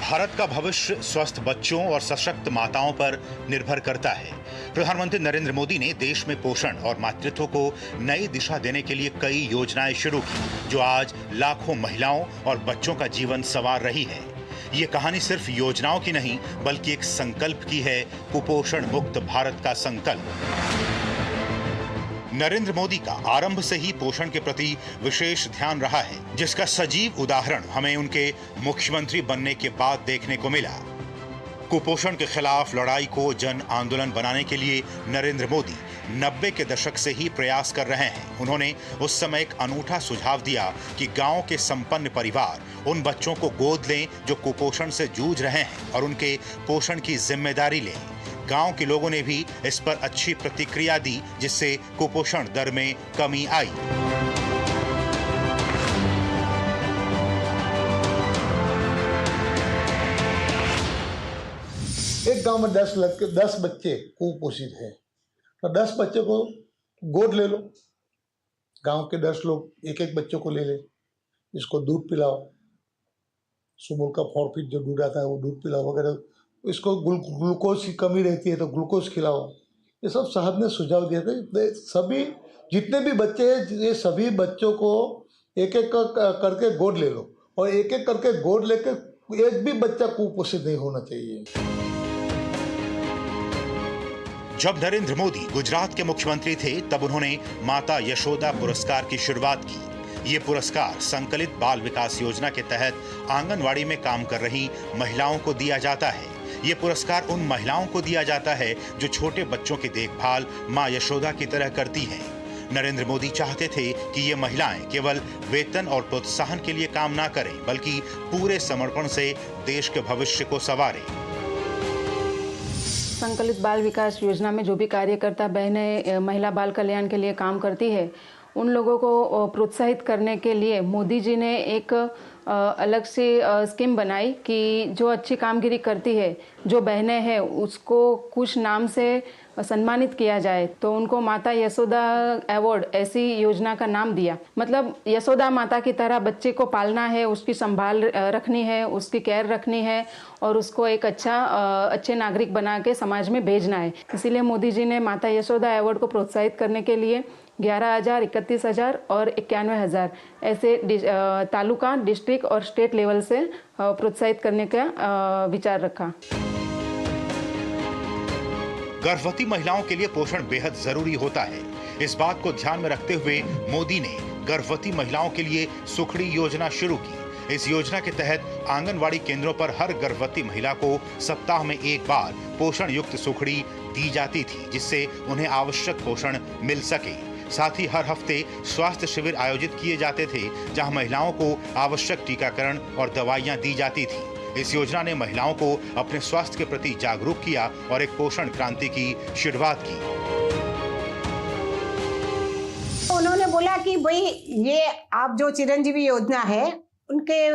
भारत का भविष्य स्वस्थ बच्चों और सशक्त माताओं पर निर्भर करता है। प्रधानमंत्री नरेंद्र मोदी ने देश में पोषण और मातृत्व को नई दिशा देने के लिए कई योजनाएं शुरू की, जो आज लाखों महिलाओं और बच्चों का जीवन संवार रही है। ये कहानी सिर्फ योजनाओं की नहीं, बल्कि एक संकल्प की है, कुपोषण मुक्त भारत का संकल्प। नरेंद्र मोदी का आरंभ से ही पोषण के प्रति विशेष ध्यान रहा है, जिसका सजीव उदाहरण हमें उनके मुख्यमंत्री बनने के बाद देखने को मिला। कुपोषण के खिलाफ लड़ाई को जन आंदोलन बनाने के लिए नरेंद्र मोदी 90 के दशक से ही प्रयास कर रहे हैं। उन्होंने उस समय एक अनूठा सुझाव दिया कि गांव के संपन्न परिवार उन बच्चों को गोद लें जो कुपोषण से जूझ रहे हैं और उनके पोषण की जिम्मेदारी लें। गांव के लोगों ने भी इस पर अच्छी प्रतिक्रिया दी, जिससे कुपोषण दर में कमी आई। एक गांव में 10 बच्चे कुपोषित हैं, तो 10 बच्चों को गोद ले लो। गांव के 10 लोग एक एक बच्चों को ले ले, इसको दूध पिलाओ, सुबह का 4 फीट जो दूध आता है वो दूध पिलाओ वगैरह। इसको ग्लूकोज की कमी रहती है तो ग्लूकोज खिलाओ। ये सब साहब ने सुझाव दिए थे। सभी जितने भी बच्चे हैं, ये सभी बच्चों को एक एक करके गोद ले लो, और एक एक करके गोद लेकर एक भी बच्चा कुपोषित नहीं होना चाहिए। जब नरेंद्र मोदी गुजरात के मुख्यमंत्री थे, तब उन्होंने माता यशोदा पुरस्कार की शुरुआत की। ये पुरस्कार संकलित बाल विकास योजना के तहत आंगनवाड़ी में काम कर रही महिलाओं को दिया जाता है। ये पुरस्कार उन महिलाओं को दिया जाता है जो छोटे बच्चों की देखभाल मां यशोदा की तरह करती हैं। नरेंद्र मोदी चाहते थे कि ये महिलाएं केवल वेतन और प्रोत्साहन के लिए काम ना करें, बल्कि पूरे समर्पण से देश के भविष्य को संवारें। संकलित बाल विकास योजना में जो भी कार्यकर्ता बहनें महिला बाल कल्याण के लिए काम करती है, उन लोगों को प्रोत्साहित करने के लिए मोदी जी ने एक अलग से स्कीम बनाई कि जो अच्छी कामगिरी करती है, जो बहनें हैं, उसको कुछ नाम से सम्मानित किया जाए। तो उनको माता यशोदा अवार्ड ऐसी योजना का नाम दिया। मतलब यशोदा माता की तरह बच्चे को पालना है, उसकी संभाल रखनी है, उसकी केयर रखनी है और उसको एक अच्छे नागरिक बना के समाज में भेजना है। इसीलिए मोदी जी ने माता यशोदा अवार्ड को प्रोत्साहित करने के लिए 11,000, 31,000 और 91,000 ऐसे तालुका, डिस्ट्रिक्ट और स्टेट लेवल से प्रोत्साहित करने का विचार रखा। गर्भवती महिलाओं के लिए पोषण बेहद जरूरी होता है। इस बात को ध्यान में रखते हुए मोदी ने गर्भवती महिलाओं के लिए सुखड़ी योजना शुरू की। इस योजना के तहत आंगनवाड़ी केंद्रों पर हर गर्भवती महिला को सप्ताह में एक बार पोषण युक्त सुखड़ी दी जाती थी, जिससे उन्हें आवश्यक पोषण मिल सके। साथ ही हर हफ्ते स्वास्थ्य शिविर आयोजित किए जाते थे, जहां महिलाओं को आवश्यक टीकाकरण और दवाइयां दी जाती थी। इस योजना ने महिलाओं को अपने स्वास्थ्य के प्रति जागरूक किया और एक पोषण क्रांति की शुरुआत की। उन्होंने बोला कि भाई ये आप जो चिरंजीवी योजना है, उनके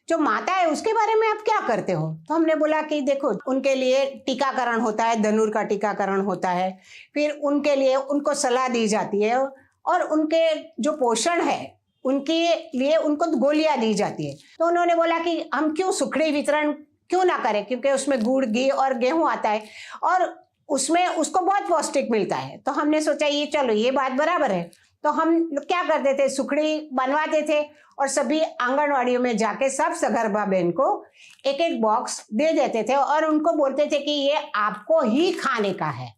जो माता है उसके बारे में आप क्या करते हो? तो हमने बोला कि देखो, उनके लिए टीकाकरण होता है, धनुर का टीकाकरण होता है, फिर उनके लिए उनको सलाह दी जाती है, और उनके जो पोषण है उनके लिए उनको गोलियां दी जाती है। तो उन्होंने बोला कि हम क्यों सुखड़ी वितरण क्यों ना करें, क्योंकि उसमें गुड़, घी और गेहूं आता है और उसमें उसको बहुत पौष्टिक मिलता है। तो हमने सोचा ये चलो ये बात बराबर है। तो हम क्या करते थे, सुखड़ी बनवाते थे और सभी आंगनवाड़ियों में जाके सब सगर्भा बहन को एक एक बॉक्स दे देते थे और उनको बोलते थे कि ये आपको ही खाने का है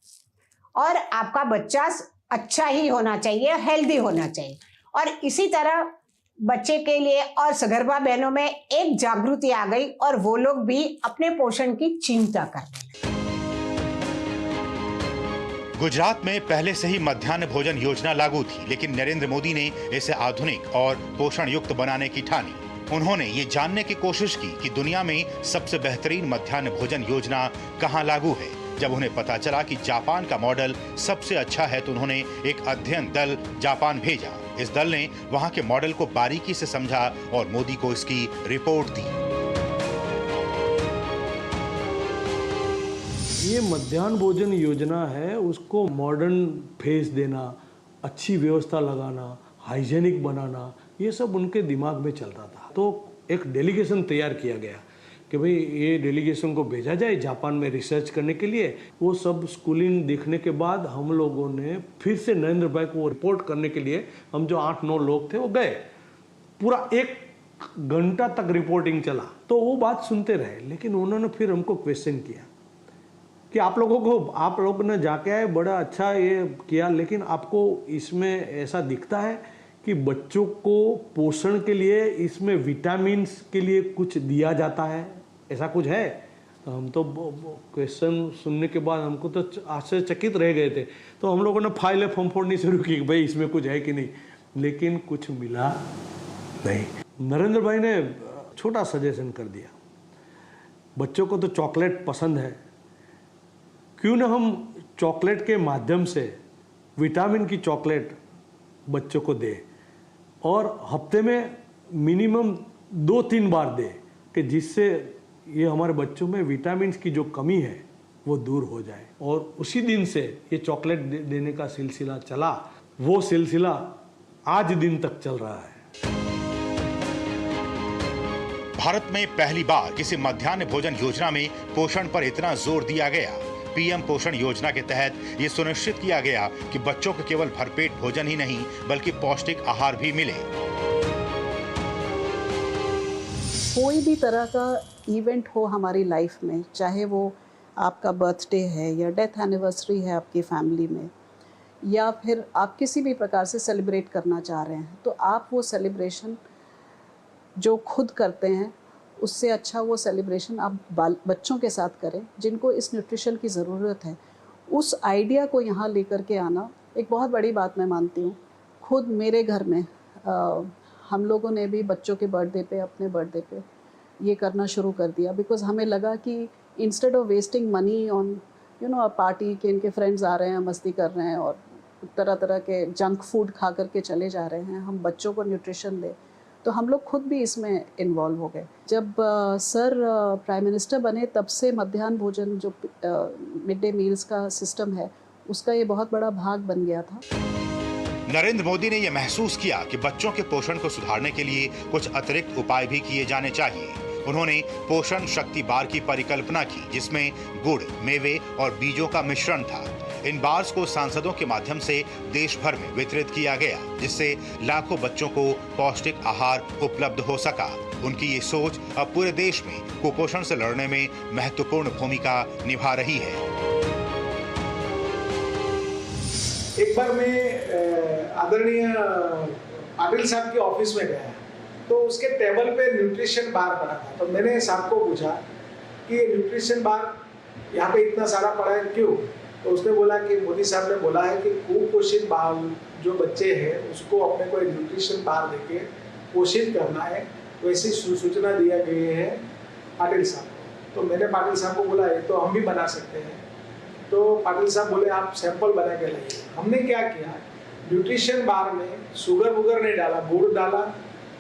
और आपका बच्चा अच्छा ही होना चाहिए, हेल्दी होना चाहिए। और इसी तरह बच्चे के लिए और सगर्भा बहनों में एक जागृति आ गई और वो लोग भी अपने पोषण की चिंता करने लगे। गुजरात में पहले से ही मध्याह्न भोजन योजना लागू थी, लेकिन नरेंद्र मोदी ने इसे आधुनिक और पोषण युक्त बनाने की ठानी। उन्होंने ये जानने की कोशिश की कि दुनिया में सबसे बेहतरीन मध्याह्न भोजन योजना कहां लागू है। जब उन्हें पता चला कि जापान का मॉडल सबसे अच्छा है, तो उन्होंने एक अध्ययन दल जापान भेजा। इस दल ने वहां के मॉडल को बारीकी से समझा और मोदी को इसकी रिपोर्ट दी। ये मध्याह्न भोजन योजना है, उसको मॉडर्न फेस देना, अच्छी व्यवस्था लगाना, हाइजेनिक बनाना, ये सब उनके दिमाग में चलता था। तो एक डेलीगेशन तैयार किया गया कि भाई ये डेलीगेशन को भेजा जाए जापान में रिसर्च करने के लिए। वो सब स्कूलिंग देखने के बाद हम लोगों ने फिर से नरेंद्र भाई को रिपोर्ट करने के लिए, हम जो 8-9 लोग थे वो गए। पूरा 1 घंटा तक रिपोर्टिंग चला, तो वो बात सुनते रहे। लेकिन उन्होंने फिर हमको क्वेश्चन किया कि आप लोग ने जाके आए, बड़ा अच्छा ये किया, लेकिन आपको इसमें ऐसा दिखता है कि बच्चों को पोषण के लिए इसमें विटामिन्स के लिए कुछ दिया जाता है, ऐसा कुछ है? तो हम तो क्वेश्चन सुनने के बाद हमको तो आश्चर्यचकित रह गए थे। तो हम लोगों ने फाइलें फोड़नी शुरू की, भाई इसमें कुछ है कि नहीं, लेकिन कुछ मिला नहीं। नरेंद्र भाई ने छोटा सजेशन कर दिया, बच्चों को तो चॉकलेट पसंद है, क्यों ना हम चॉकलेट के माध्यम से विटामिन की चॉकलेट बच्चों को दे, और हफ्ते में मिनिमम 2-3 बार दे, कि जिससे ये हमारे बच्चों में विटामिन की जो कमी है वो दूर हो जाए। और उसी दिन से ये चॉकलेट देने का सिलसिला चला। वो सिलसिला आज दिन तक चल रहा है। भारत में पहली बार किसी मध्याह्न भोजन योजना में पोषण पर इतना जोर दिया गया। पीएम पोषण योजना के तहत ये सुनिश्चित किया गया कि बच्चों को केवल भरपेट भोजन ही नहीं बल्कि पौष्टिक आहार भी मिले। कोई भी तरह का इवेंट हो हमारी लाइफ में, चाहे वो आपका बर्थडे है या डेथ एनिवर्सरी है आपकी फैमिली में, या फिर आप किसी भी प्रकार से सेलिब्रेट करना चाह रहे हैं, तो आप वो सेलिब्रेशन जो खुद करते हैं उससे अच्छा वो सेलिब्रेशन आप बच्चों के साथ करें जिनको इस न्यूट्रिशन की ज़रूरत है। उस आइडिया को यहाँ लेकर के आना एक बहुत बड़ी बात मैं मानती हूँ। खुद मेरे घर में हम लोगों ने भी बच्चों के बर्थडे पे, अपने बर्थडे पे ये करना शुरू कर दिया, बिकॉज़ हमें लगा कि instead of wasting money on a party के इनके फ्रेंड्स आ रहे हैं, मस्ती कर रहे हैं और तरह तरह के जंक फूड खा करके चले जा रहे हैं, हम बच्चों को न्यूट्रिशन दें। तो हम लोग खुद भी इसमें इन्वॉल्व हो गए। जब सर प्राइम मिनिस्टर बने तब से मध्याह्न भोजन जो मिड डे मील्स का सिस्टम है उसका ये बहुत बड़ा भाग बन गया था। नरेंद्र मोदी ने यह महसूस किया कि बच्चों के पोषण को सुधारने के लिए कुछ अतिरिक्त उपाय भी किए जाने चाहिए। उन्होंने पोषण शक्ति बार की परिकल्पना की, जिसमें गुड़, मेवे और बीजों का मिश्रण था। इन बार्स को सांसदों के माध्यम से देश भर में वितरित किया गया, जिससे लाखों बच्चों को पौष्टिक आहार उपलब्ध हो सका। उनकी ये सोच अब पूरे देश में कुपोषण से लड़ने में महत्वपूर्ण भूमिका निभा रही है। एक बार मैं आदरणीय पाटिल साहब के ऑफिस में गया, तो उसके टेबल पे न्यूट्रिशन बार पड़ा था। तो मैंने साहब को पूछा कि ये न्यूट्रिशन बार यहाँ पे इतना सारा पड़ा है क्यों? तो उसने बोला कि मोदी साहब ने बोला है कि कुपोषित जो बच्चे हैं उसको अपने को न्यूट्रिशन बार देके पोषित करना है, वैसी सूचना दिया गई है पाटिल साहब को। तो मैंने पाटिल साहब को बोला ये तो हम भी बना सकते हैं। तो पाटिल साहब बोले आप सैंपल बना के लाइए। हमने क्या किया, न्यूट्रिशन बार में शुगर वुगर नहीं डाला, गुड़ डाला,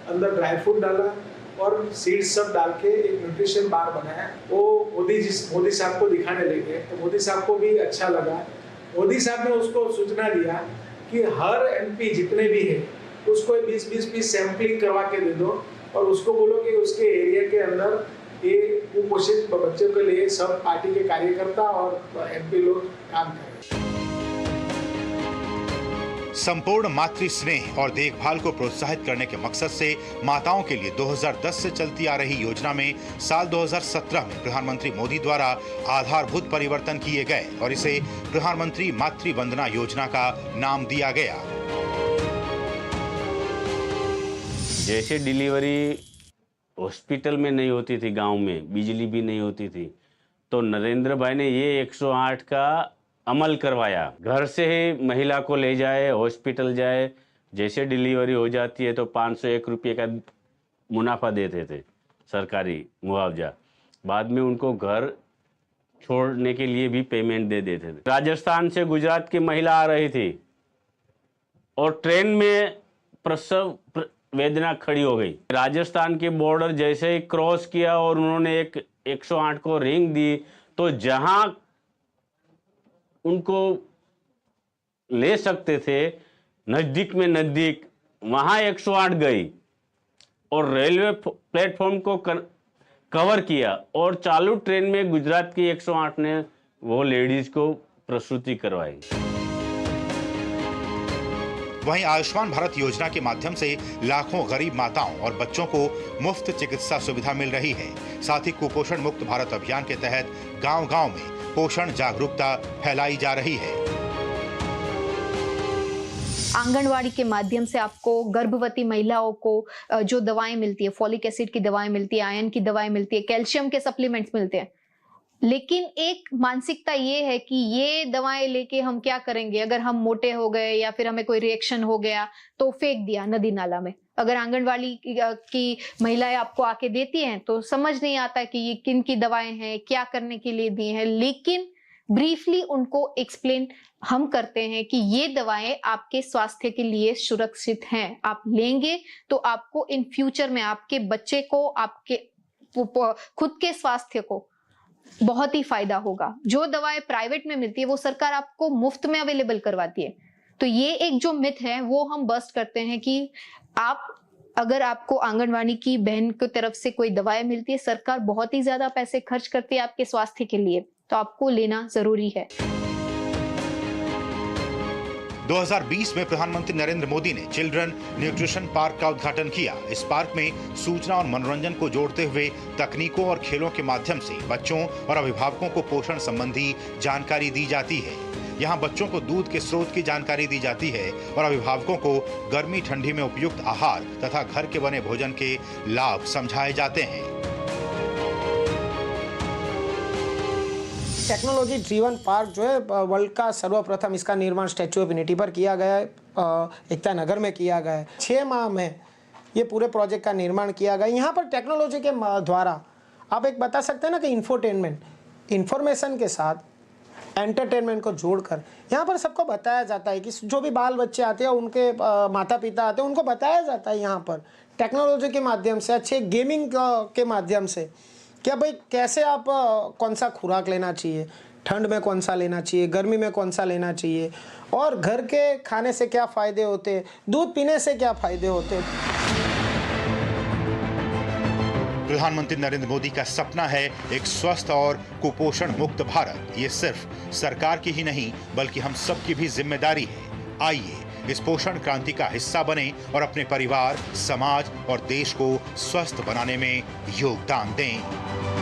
अंदर ड्राई फ्रूट डाला और सीड्स सब डाल के एक न्यूट्रिशन बार बनाया। वो मोदी साहब को दिखाने लगे, तो मोदी साहब को भी अच्छा लगा। मोदी साहब ने उसको सूचना दिया कि हर एमपी जितने भी है उसको 20-20 पीस सैंपलिंग करवा के दे दो और उसको बोलो कि उसके एरिया के अंदर ये कुपोषित बच्चों के लिए सब पार्टी के कार्यकर्ता और एमपी लोग काम करें। संपूर्ण मातृ स्नेह और देखभाल को प्रोत्साहित करने के मकसद से माताओं के लिए 2010 से चलती आ रही योजना में साल 2017 में प्रधानमंत्री मोदी द्वारा आधारभूत परिवर्तन किए गए और इसे प्रधानमंत्री मातृ वंदना योजना का नाम दिया गया। जैसे डिलीवरी हॉस्पिटल में नहीं होती थी, गांव में बिजली भी नहीं होती थी, तो नरेंद्र भाई ने ये 108 का अमल करवाया। घर से ही महिला को ले जाए, हॉस्पिटल जाए, जैसे डिलीवरी हो जाती है तो 501 रुपये का मुनाफा देते थे, सरकारी मुआवजा। बाद में उनको घर छोड़ने के लिए भी पेमेंट दे देते थे। राजस्थान से गुजरात की महिला आ रही थी और ट्रेन में प्रसव वेदना खड़ी हो गई। राजस्थान के बॉर्डर जैसे ही क्रॉस किया और उन्होंने एक 108 को रिंग दी, तो जहां उनको ले सकते थे नजदीक में नजदीक, वहां 108 गई और रेलवे प्लेटफॉर्म को कवर किया और चालू ट्रेन में गुजरात की 108 ने वो लेडीज को प्रसूति करवाई। वहीं आयुष्मान भारत योजना के माध्यम से लाखों गरीब माताओं और बच्चों को मुफ्त चिकित्सा सुविधा मिल रही है। साथ ही कुपोषण मुक्त भारत अभियान के तहत गांव-गांव में पोषण जागरूकता फैलाई जा रही है। आंगनवाड़ी के माध्यम से आपको गर्भवती महिलाओं को जो दवाएं मिलती है, फॉलिक एसिड की दवाएं मिलती है, आयरन की दवाएं मिलती है, कैल्शियम के सप्लीमेंट्स मिलते हैं। लेकिन एक मानसिकता ये है कि ये दवाएं लेके हम क्या करेंगे, अगर हम मोटे हो गए या फिर हमें कोई रिएक्शन हो गया तो फेंक दिया नदी नाला में। अगर आंगनवाड़ी की महिलाएं आपको आके देती हैं तो समझ नहीं आता कि ये किन की दवाएं हैं, क्या करने के लिए दी हैं, लेकिन ब्रीफली उनको एक्सप्लेन हम करते हैं कि ये दवाएं आपके स्वास्थ्य के लिए सुरक्षित हैं। आप लेंगे तो आपको इन फ्यूचर में आपके बच्चे को, आपके खुद के स्वास्थ्य को बहुत ही फायदा होगा। जो दवाएं प्राइवेट में मिलती है वो सरकार आपको मुफ्त में अवेलेबल करवाती है। तो ये एक जो मिथ है वो हम बस्ट करते हैं कि अगर आपको आंगनवाड़ी की बहन की तरफ से कोई दवाएं मिलती है, सरकार बहुत ही ज्यादा पैसे खर्च करती है आपके स्वास्थ्य के लिए, तो आपको लेना जरूरी है। 2020 में प्रधानमंत्री नरेंद्र मोदी ने चिल्ड्रन न्यूट्रिशन पार्क का उद्घाटन किया। इस पार्क में सूचना और मनोरंजन को जोड़ते हुए तकनीकों और खेलों के माध्यम से बच्चों और अभिभावकों को पोषण संबंधी जानकारी दी जाती है। यहाँ बच्चों को दूध के स्रोत की जानकारी दी जाती है और अभिभावकों को गर्मी ठंडी में उपयुक्त आहार तथा घर के बने भोजन के लाभ समझाए जाते हैं। टेक्नोलॉजी ड्रीवन पार्क जो है वर्ल्ड का सर्वप्रथम इसका निर्माण स्टैच्यू ऑफ यूनिटी पर किया गया है, एकता नगर में किया गया है। 6 माह में ये पूरे प्रोजेक्ट का निर्माण किया गया। यहाँ पर टेक्नोलॉजी के द्वारा आप एक बता सकते हैं ना कि इंफोटेनमेंट, इंफॉर्मेशन के साथ एंटरटेनमेंट को जोड़कर यहाँ पर सबको बताया जाता है कि जो भी बाल बच्चे आते हैं, उनके माता पिता आते हैं, उनको बताया जाता है यहाँ पर टेक्नोलॉजी के माध्यम से, अच्छे गेमिंग के माध्यम से क्या भाई कैसे आप कौन सा खुराक लेना चाहिए, ठंड में कौन सा लेना चाहिए, गर्मी में कौन सा लेना चाहिए, और घर के खाने से क्या फ़ायदे होते, दूध पीने से क्या फ़ायदे होते। प्रधानमंत्री नरेंद्र मोदी का सपना है एक स्वस्थ और कुपोषण मुक्त भारत। ये सिर्फ सरकार की ही नहीं बल्कि हम सबकी भी जिम्मेदारी है। आइए इस पोषण क्रांति का हिस्सा बने और अपने परिवार, समाज और देश को स्वस्थ बनाने में योगदान दें।